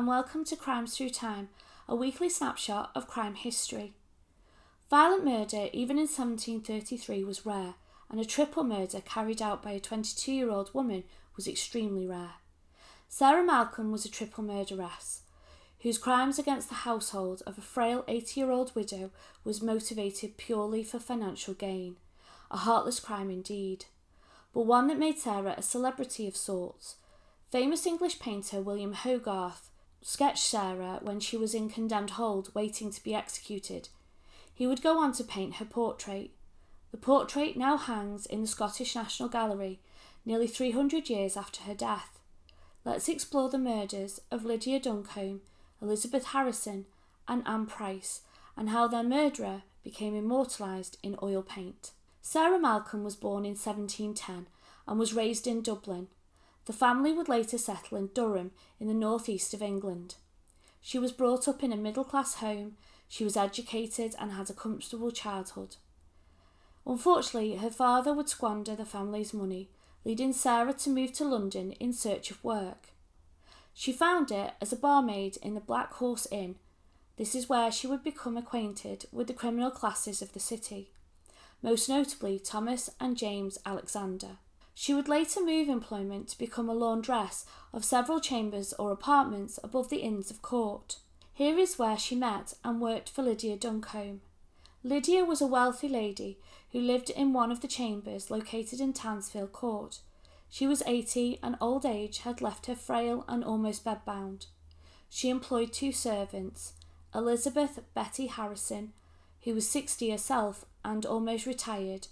and welcome to Crimes Through Time, a weekly snapshot of crime history. Violent murder, even in 1733, was rare, and a triple murder carried out by a 22-year-old woman was extremely rare. Sarah Malcolm was a triple murderess, whose crimes against the household of a frail 80-year-old widow was motivated purely for financial gain. A heartless crime indeed, but one that made Sarah a celebrity of sorts. Famous English painter William Hogarth sketched Sarah when she was in condemned hold waiting to be executed. He would go on to paint her portrait. The portrait now hangs in the Scottish National Gallery, nearly 300 years after her death. Let's explore the murders of Lydia Duncombe, Elizabeth Harrison and Anne Price, and how their murderer became immortalised in oil paint. Sarah Malcolm was born in 1710 and was raised in Dublin. The family would later settle in Durham in the northeast of England. She was brought up in a middle-class home, she was educated and had a comfortable childhood. Unfortunately, her father would squander the family's money, leading Sarah to move to London in search of work. She found it as a barmaid in the Black Horse Inn. This is where she would become acquainted with the criminal classes of the city, most notably Thomas and James Alexander. She would later move employment to become a laundress of several chambers or apartments above the Inns of Court. Here is where she met and worked for Lydia Duncombe. Lydia was a wealthy lady who lived in one of the chambers located in Tansfield Court. She was 80 and old age had left her frail and almost bedbound. She employed two servants, Elizabeth Betty Harrison, who was 60 herself and almost retired.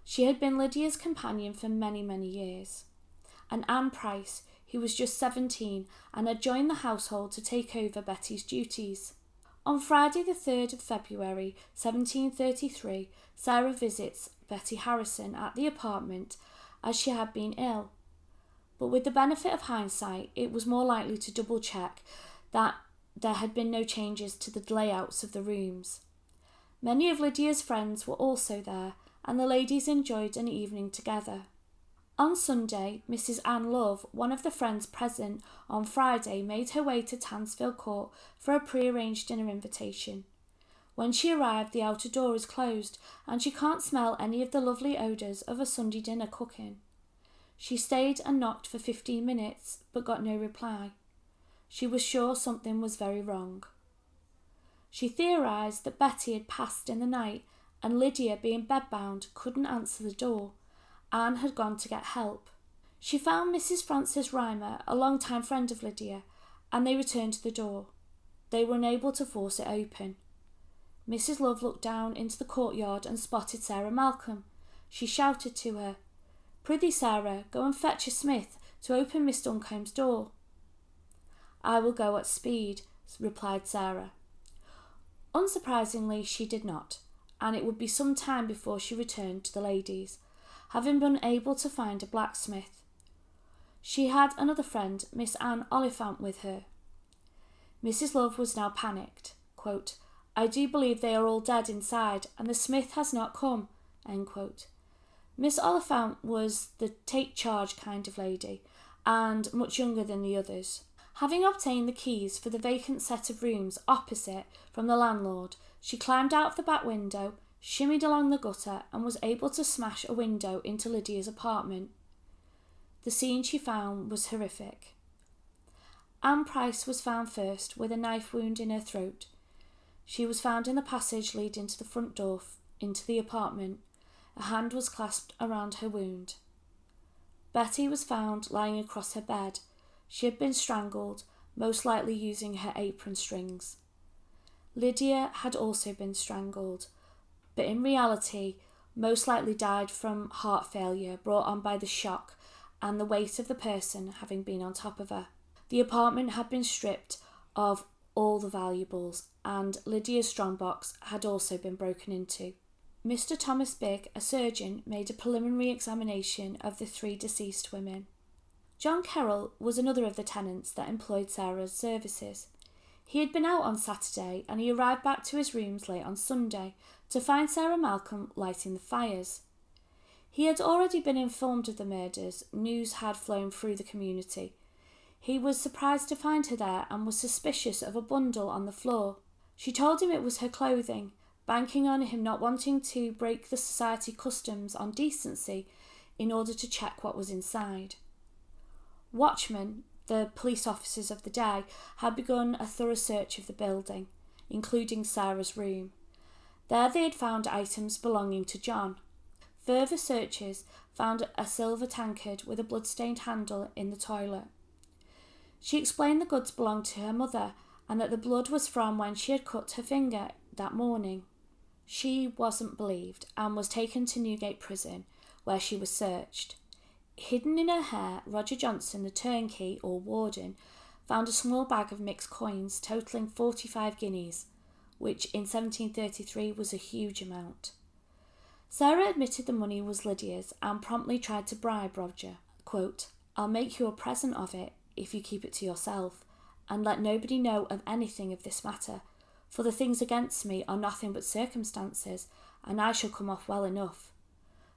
She had been Lydia's companion for many, many years. And Anne Price, who was just 17 and had joined the household to take over Betty's duties. On Friday the 3rd of February 1733, Sarah visits Betty Harrison at the apartment as she had been ill. But with the benefit of hindsight, it was more likely to double-check that there had been no changes to the layouts of the rooms. Many of Lydia's friends were also there, and the ladies enjoyed an evening together. On Sunday, Mrs. Anne Love, one of the friends present on Friday, made her way to Tansfield Court for a pre-arranged dinner invitation. When she arrived, the outer door is closed, and she can't smell any of the lovely odours of a Sunday dinner cooking. She stayed and knocked for 15 minutes, but got no reply. She was sure something was very wrong. She theorised that Betty had passed in the night, and Lydia, being bedbound, couldn't answer the door. Anne had gone to get help. She found Mrs. Frances Rymer, a long-time friend of Lydia, and they returned to the door. They were unable to force it open. Mrs. Love looked down into the courtyard and spotted Sarah Malcolm. She shouted to her, "Prithee, Sarah, go and fetch a smith to open Miss Duncombe's door." "I will go at speed," replied Sarah. Unsurprisingly, she did not, and it would be some time before she returned to the ladies, having been able to find a blacksmith. She had another friend, Miss Anne Oliphant, with her. Mrs. Love was now panicked. Quote, "I do believe they are all dead inside, and the smith has not come." End quote. Miss Oliphant was the take-charge kind of lady, and much younger than the others. Having obtained the keys for the vacant set of rooms opposite from the landlord, she climbed out of the back window, shimmied along the gutter, and was able to smash a window into Lydia's apartment. The scene she found was horrific. Anne Price was found first, with a knife wound in her throat. She was found in the passage leading to the front door into the apartment. A hand was clasped around her wound. Betty was found lying across her bed. She had been strangled, most likely using her apron strings. Lydia had also been strangled, but in reality most likely died from heart failure brought on by the shock and the weight of the person having been on top of her. The apartment had been stripped of all the valuables, and Lydia's strongbox had also been broken into. Mr. Thomas Bigg, a surgeon, made a preliminary examination of the three deceased women. John Carroll was another of the tenants that employed Sarah's services. He had been out on Saturday, and he arrived back to his rooms late on Sunday to find Sarah Malcolm lighting the fires. He had already been informed of the murders. News had flown through the community. He was surprised to find her there and was suspicious of a bundle on the floor. She told him it was her clothing, banking on him not wanting to break the society customs on decency in order to check what was inside. Watchmen, the police officers of the day, had begun a thorough search of the building, including Sarah's room. There they had found items belonging to John. Further searches found a silver tankard with a blood-stained handle in the toilet. She explained the goods belonged to her mother and that the blood was from when she had cut her finger that morning. She wasn't believed and was taken to Newgate Prison, where she was searched. Hidden in her hair, Roger Johnson, the turnkey or warden, found a small bag of mixed coins totalling 45 guineas, which in 1733 was a huge amount. Sarah admitted the money was Lydia's and promptly tried to bribe Roger. Quote, "I'll make you a present of it if you keep it to yourself, and let nobody know of anything of this matter, for the things against me are nothing but circumstances, and I shall come off well enough.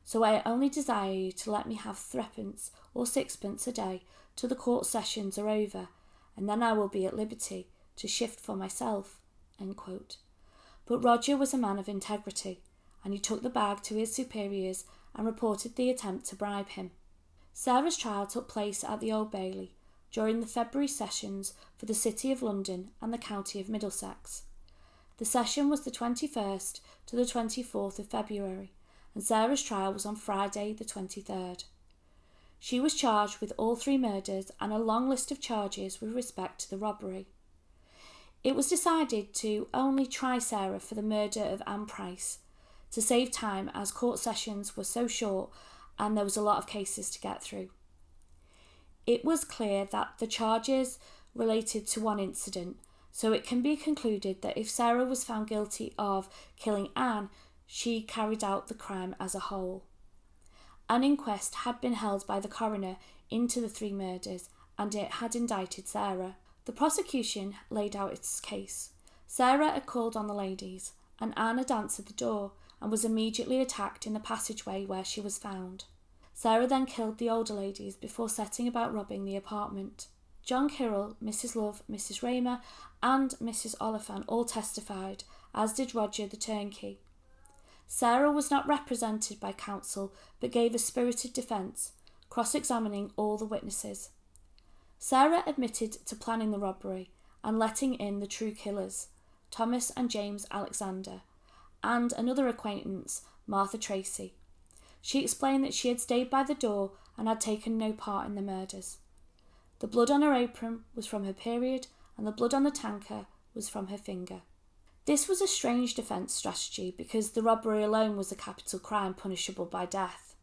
So I only desire you to let me have threepence or sixpence a day till the court sessions are over, and then I will be at liberty to shift for myself." End quote. But Roger was a man of integrity, and he took the bag to his superiors and reported the attempt to bribe him. Sarah's trial took place at the Old Bailey during the February sessions for the City of London and the County of Middlesex. The session was the 21st to the 24th of February, and Sarah's trial was on Friday the 23rd. She was charged with all 3 murders and a long list of charges with respect to the robbery. It was decided to only try Sarah for the murder of Anne Price, to save time as court sessions were so short and there was a lot of cases to get through. It was clear that the charges related to one incident, so it can be concluded that if Sarah was found guilty of killing Anne, she carried out the crime as a whole. An inquest had been held by the coroner into the 3 murders, and it had indicted Sarah. The prosecution laid out its case. Sarah had called on the ladies, and Anne had answered the door and was immediately attacked in the passageway where she was found. Sarah then killed the older ladies before setting about robbing the apartment. John Kirrell, Mrs. Love, Mrs. Raymer and Mrs. Oliphant all testified, as did Roger the turnkey. Sarah was not represented by counsel but gave a spirited defence, cross-examining all the witnesses. Sarah admitted to planning the robbery and letting in the true killers, Thomas and James Alexander, and another acquaintance, Martha Tracy. She explained that she had stayed by the door and had taken no part in the murders. The blood on her apron was from her period, and the blood on the tanker was from her finger. This was a strange defence strategy because the robbery alone was a capital crime punishable by death.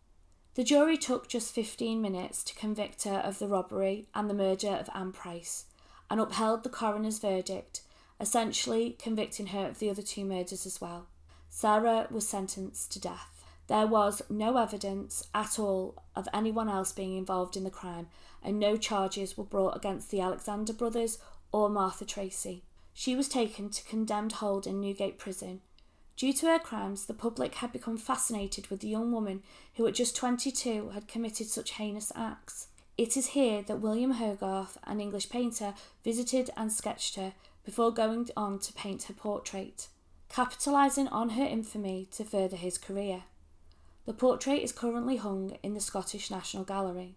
The jury took just 15 minutes to convict her of the robbery and the murder of Anne Price, and upheld the coroner's verdict, essentially convicting her of the other 2 murders as well. Sarah was sentenced to death. There was no evidence at all of anyone else being involved in the crime, and no charges were brought against the Alexander brothers or Martha Tracy. She was taken to condemned hold in Newgate Prison. Due to her crimes, the public had become fascinated with the young woman who at just 22 had committed such heinous acts. It is here that William Hogarth, an English painter, visited and sketched her before going on to paint her portrait, capitalising on her infamy to further his career. The portrait is currently hung in the Scottish National Gallery.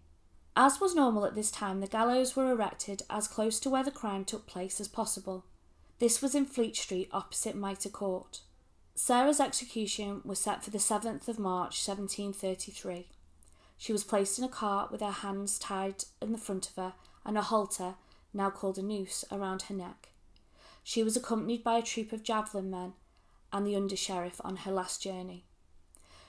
As was normal at this time, the gallows were erected as close to where the crime took place as possible. This was in Fleet Street opposite Mitre Court. Sarah's execution was set for the 7th of March 1733. She was placed in a cart with her hands tied in the front of her and a halter, now called a noose, around her neck. She was accompanied by a troop of javelin men and the under-sheriff on her last journey.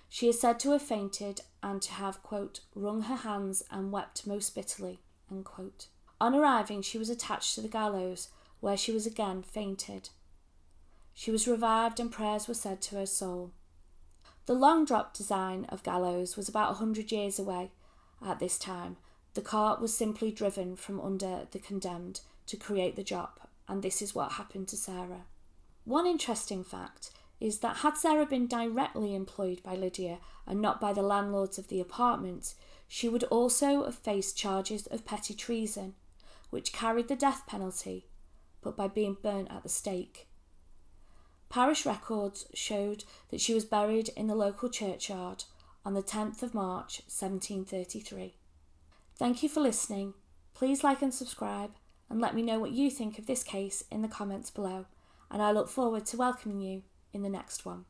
She is said to have fainted and to have, quote, wrung her hands and wept most bitterly, end quote. On arriving, she was attached to the gallows, where she was again fainted. She was revived and prayers were said to her soul. The long drop design of gallows was about 100 years away at this time. The cart was simply driven from under the condemned to create the drop, and this is what happened to Sarah. One interesting fact is that had Sarah been directly employed by Lydia and not by the landlords of the apartment, she would also have faced charges of petty treason, which carried the death penalty, but by being burnt at the stake. Parish records showed that she was buried in the local churchyard on the 10th of March 1733. Thank you for listening. Please like and subscribe, and let me know what you think of this case in the comments below, and I look forward to welcoming you in the next one.